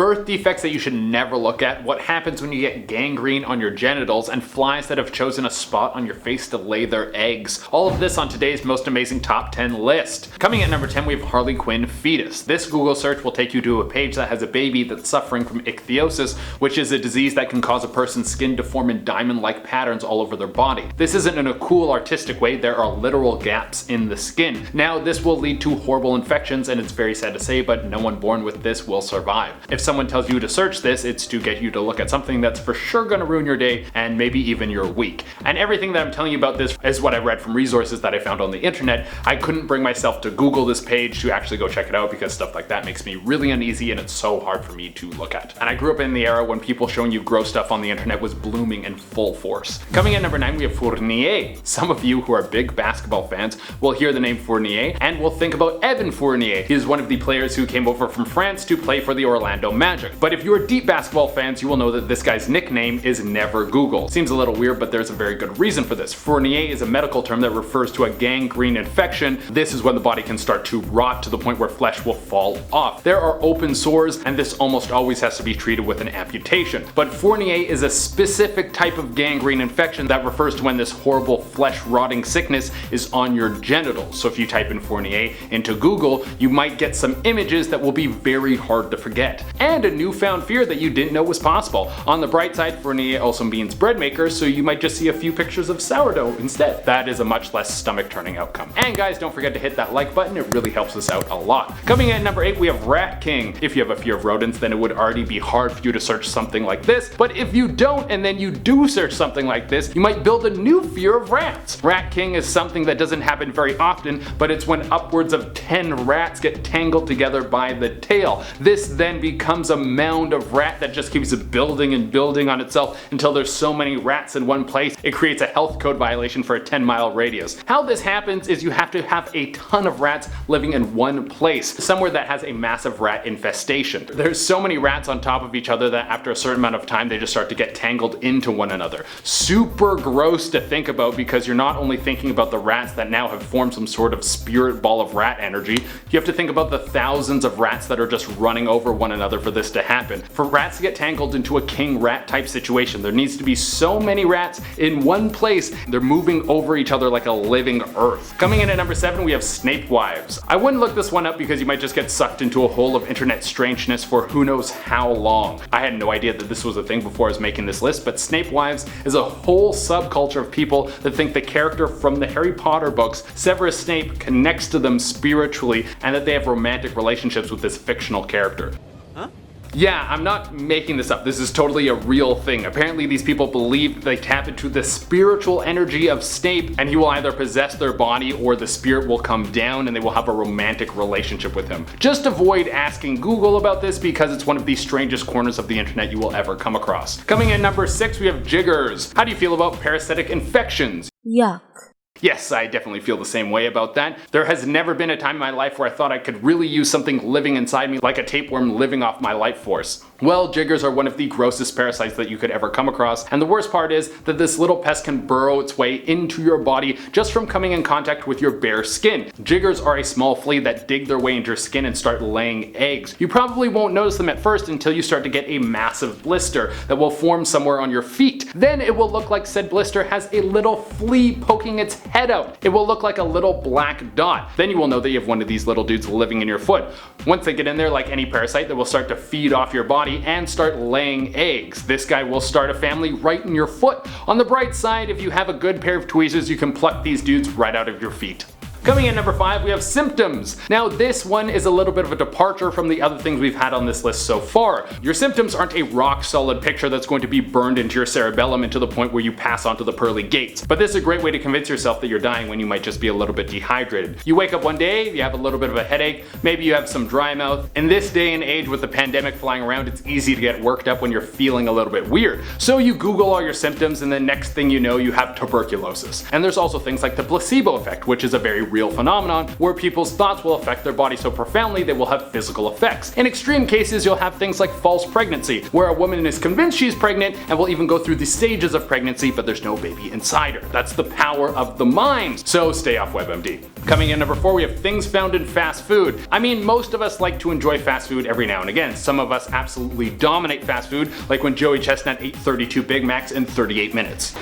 birth defects that you should never look at, what happens when you get gangrene on your genitals, and flies that have chosen a spot on your face to lay their eggs. All of this on today's most amazing top 10 list. Coming at number 10, we have Harley Quinn FETUS. This Google search will take you to a page that has a baby that's suffering from ichthyosis, which is a disease that can cause a person's skin to form in diamond-like patterns all over their body. This isn't in a cool artistic way, there are literal gaps in the skin. Now this will lead to horrible infections, and it's very sad to say, but no one born with this will survive. If someone tells you to search this, it's to get you to look at something that's for sure gonna ruin your day and maybe even your week. And everything that I'm telling you about this is what I read from resources that I found on the internet. I couldn't bring myself to Google this page to actually go check it out because stuff like that makes me really uneasy and it's so hard for me to look at. And I grew up in the era when people showing you gross stuff on the internet was blooming in full force. Coming at number 9, we have Fournier. Some of you who are big basketball fans will hear the name Fournier and will think about Evan Fournier. He is one of the players who came over from France to play for the Orlando Magic. But if you are deep basketball fans, you will know that this guy's nickname is Never Google. Seems a little weird, but there's a very good reason for this. Fournier is a medical term that refers to a gangrene infection. This is when the body can start to rot to the point where flesh will fall off. There are open sores, and this almost always has to be treated with an amputation. But Fournier is a specific type of gangrene infection that refers to when this horrible flesh rotting sickness is on your genitals. So if you type in Fournier into Google, you might get some images that will be very hard to forget. And a newfound fear that you didn't know was possible. On the bright side, Fournier also means bread maker, so you might just see a few pictures of sourdough instead. That is a much less stomach turning outcome. And guys, don't forget to hit that like button, it really helps us out a lot. Coming in at number 8, we have Rat King. If you have a fear of rodents, then it would already be hard for you to search something like this, but if you don't and then you do search something like this, you might build a new fear of rats. Rat King is something that doesn't happen very often, but it's when upwards of 10 rats get tangled together by the tail. This then becomes a mound of rat that just keeps building and building on itself until there's so many rats in one place, it creates a health code violation for a 10-mile radius. How this happens is you have to have a ton of rats living in one place, somewhere that has a massive rat infestation. There's so many rats on top of each other that after a certain amount of time they just start to get tangled into one another. Super gross to think about because you're not only thinking about the rats that now have formed some sort of spirit ball of rat energy, you have to think about the thousands of rats that are just running over one another for this to happen. For rats to get tangled into a king rat type situation, there needs to be so many rats in one place, they're moving over each other like a living earth. Coming in at number 7, we have SNAPEWIVES. I wouldn't look this one up because you might just get sucked into a hole of internet strangeness for who knows how long. I had no idea that this was a thing before I was making this list, but SNAPEWIVES is a whole subculture of people that think the character from the Harry Potter books, Severus Snape, connects to them spiritually and that they have romantic relationships with this fictional character. Yeah, I'm not making this up. This is totally a real thing. Apparently these people believe they tap into the spiritual energy of Snape and he will either possess their body or the spirit will come down and they will have a romantic relationship with him. Just avoid asking Google about this because it's one of the strangest corners of the internet you will ever come across. Coming in number 6, we have jiggers. How do you feel about parasitic infections? Yuck. Yes, I definitely feel the same way about that. There has never been a time in my life where I thought I could really use something living inside me like a tapeworm living off my life force. Well, jiggers are one of the grossest parasites that you could ever come across, and the worst part is that this little pest can burrow its way into your body just from coming in contact with your bare skin. Jiggers are a small flea that dig their way into your skin and start laying eggs. You probably won't notice them at first until you start to get a massive blister that will form somewhere on your feet. Then it will look like said blister has a little flea poking its head out. It will look like a little black dot. Then you will know that you have one of these little dudes living in your foot. Once they get in there, like any parasite, they will start to feed off your body and start laying eggs. This guy will start a family right in your foot. On the bright side, if you have a good pair of tweezers, you can pluck these dudes right out of your feet. Coming in number 5, we have symptoms. Now this one is a little bit of a departure from the other things we've had on this list so far. Your symptoms aren't a rock solid picture that's going to be burned into your cerebellum and to the point where you pass onto the pearly gates. But this is a great way to convince yourself that you're dying when you might just be a little bit dehydrated. You wake up one day, you have a little bit of a headache, maybe you have some dry mouth. In this day and age with the pandemic flying around, it's easy to get worked up when you're feeling a little bit weird. So you Google all your symptoms and the next thing you know you have tuberculosis. And there's also things like the placebo effect, which is a very real phenomenon where people's thoughts will affect their body so profoundly they will have physical effects. In extreme cases, you'll have things like false pregnancy, where a woman is convinced she's pregnant and will even go through the stages of pregnancy, but there's no baby inside her. That's the power of the mind. So stay off WebMD. Coming in number 4, we have things found in fast food. I mean, most of us like to enjoy fast food every now and again. Some of us absolutely dominate fast food, like when Joey Chestnut ate 32 Big Macs in 38 minutes.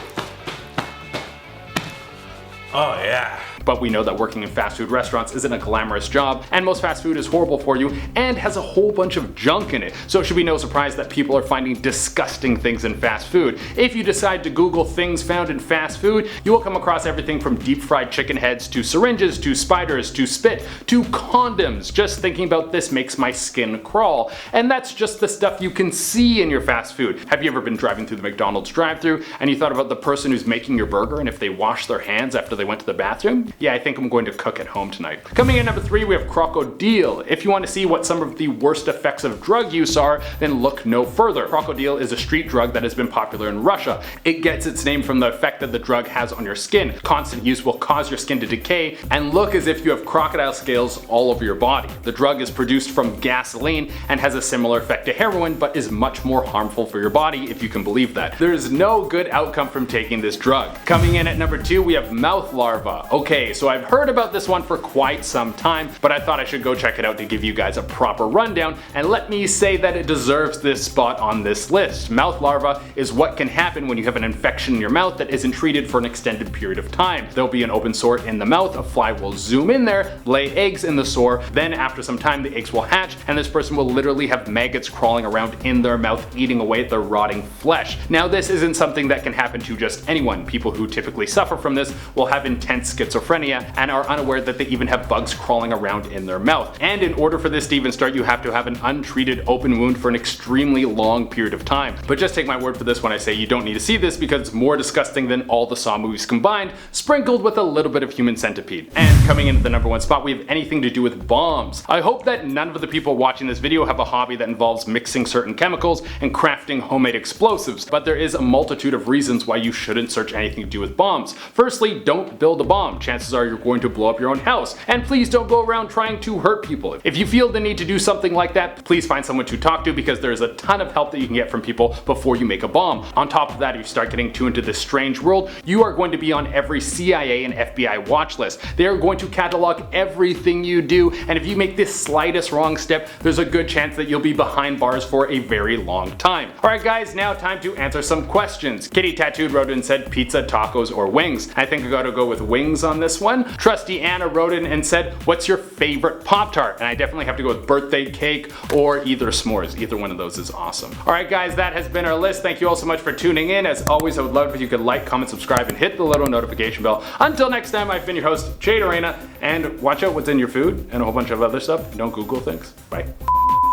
Oh yeah. But we know that working in fast food restaurants isn't a glamorous job, and most fast food is horrible for you and has a whole bunch of junk in it. So it should be no surprise that people are finding disgusting things in fast food. If you decide to Google things found in fast food, you will come across everything from deep fried chicken heads to syringes to spiders to spit to condoms. Just thinking about this makes my skin crawl. And that's just the stuff you can see in your fast food. Have you ever been driving through the McDonald's drive-thru and you thought about the person who's making your burger and if they wash their hands after they went to the bathroom? Yeah, I think I'm going to cook at home tonight. Coming in number 3, we have crocodile. If you want to see what some of the worst effects of drug use are, then look no further. Crocodile is a street drug that has been popular in Russia. It gets its name from the effect that the drug has on your skin. Constant use will cause your skin to decay and look as if you have crocodile scales all over your body. The drug is produced from gasoline and has a similar effect to heroin, but is much more harmful for your body, if you can believe that. There is no good outcome from taking this drug. Coming in at number 2, we have mouth larva. Okay, so I've heard about this one for quite some time, but I thought I should go check it out to give you guys a proper rundown, and let me say that it deserves this spot on this list. Mouth larva is what can happen when you have an infection in your mouth that isn't treated for an extended period of time. There'll be an open sore in the mouth, a fly will zoom in there, lay eggs in the sore, then after some time the eggs will hatch, and this person will literally have maggots crawling around in their mouth eating away at their rotting flesh. Now this isn't something that can happen to just anyone. People who typically suffer from this will have intense schizophrenia and are unaware that they even have bugs crawling around in their mouth. And in order for this to even start, you have to have an untreated open wound for an extremely long period of time. But just take my word for this when I say you don't need to see this, because it's more disgusting than all the Saw movies combined, sprinkled with a little bit of human centipede. And coming into the number 1 spot, we have anything to do with bombs. I hope that none of the people watching this video have a hobby that involves mixing certain chemicals and crafting homemade explosives, but there is a multitude of reasons why you shouldn't search anything to do with bombs. Firstly, don't build a bomb. Chances are you're going to blow up your own house. And please don't go around trying to hurt people. If you feel the need to do something like that, please find someone to talk to, because there's a ton of help that you can get from people before you make a bomb. On top of that, if you start getting too into this strange world, you are going to be on every CIA and FBI watch list. They are going to catalog everything you do, and if you make this slightest wrong step, there's a good chance that you'll be behind bars for a very long time. Alright guys, now time to answer some questions. Kitty Tattooed wrote in and said pizza, tacos, or wings. I think I gotta go with wings on this one. Trusty Anna wrote in and said, what's your favorite Pop-Tart? And I definitely have to go with birthday cake or either s'mores. Either one of those is awesome. Alright guys, that has been our list. Thank you all so much for tuning in. As always, I would love if you could like, comment, subscribe, and hit the little notification bell. Until next time, I've been your host, Jade Arena, and watch out what's in your food and a whole bunch of other stuff. Don't Google things. Bye.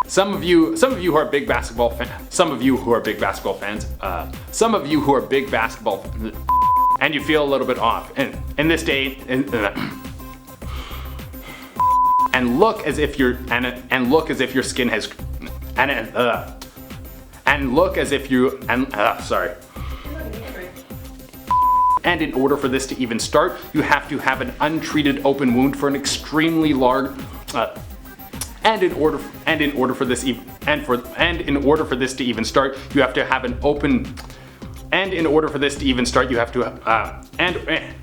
Some of you who are big basketball fans, and you feel a little bit off, and in this day, and look as if your skin has, And in order for this to even start, you have to have an untreated open wound for an extremely large. And in order for this to even start, you have to have an open. And in order for this to even start, you have to